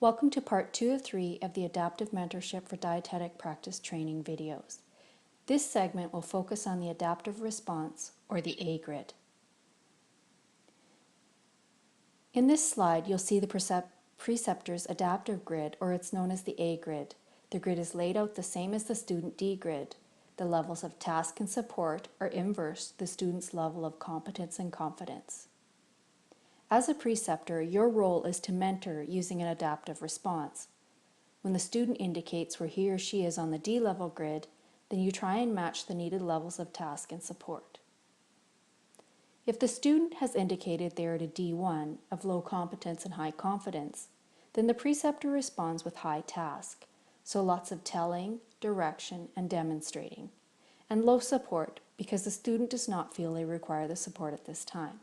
Welcome to part 2 of 3 of the Adaptive Mentorship for Dietetic Practice Training videos. This segment will focus on the adaptive response, or the A grid. In this slide, you'll see the preceptor's adaptive grid, or it's known as the A grid. The grid is laid out the same as the student D grid. The levels of task and support are inverse to the student's level of competence and confidence. As a preceptor, your role is to mentor using an adaptive response. When the student indicates where he or she is on the D level grid, then you try and match the needed levels of task and support. If the student has indicated they are at a D1 of low competence and high confidence, then the preceptor responds with high task, so lots of telling, direction, and demonstrating, and low support because the student does not feel they require the support at this time.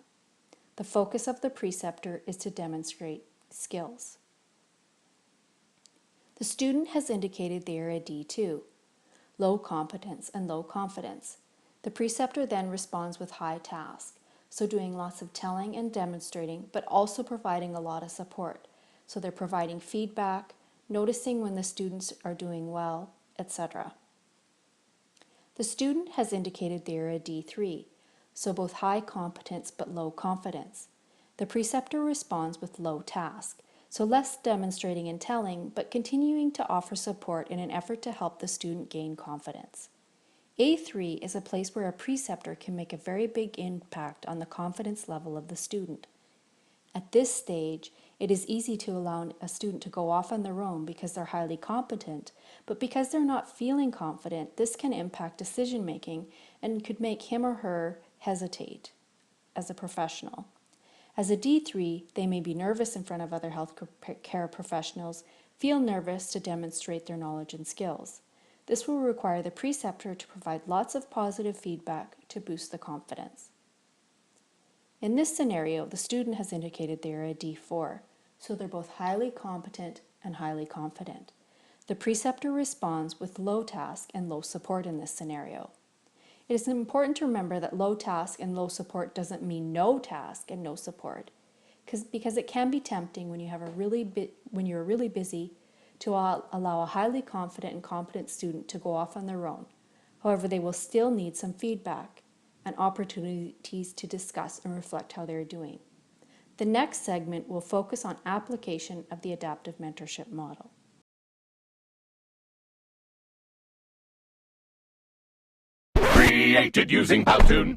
The focus of the preceptor is to demonstrate skills. The student has indicated they are a D2, low competence and low confidence. The preceptor then responds with high task, so doing lots of telling and demonstrating, but also providing a lot of support. So they're providing feedback, noticing when the students are doing well, etc. The student has indicated they are a D3, so both high competence but low confidence. The preceptor responds with low task, so less demonstrating and telling, but continuing to offer support in an effort to help the student gain confidence. A3 is a place where a preceptor can make a very big impact on the confidence level of the student. At this stage, it is easy to allow a student to go off on their own because they're highly competent, but because they're not feeling confident, this can impact decision making and could make him or her hesitate as a professional. As a D3, they may be nervous in front of other healthcare professionals, feel nervous to demonstrate their knowledge and skills. This will require the preceptor to provide lots of positive feedback to boost the confidence. In this scenario, the student has indicated they are a D4, so they're both highly competent and highly confident. The preceptor responds with low task and low support in this scenario. It is important to remember that low task and low support doesn't mean no task and no support, because it can be tempting when you're really busy to allow a highly confident and competent student to go off on their own. However, they will still need some feedback and opportunities to discuss and reflect how they're doing. The next segment will focus on application of the adaptive mentorship model. Created using Powtoon.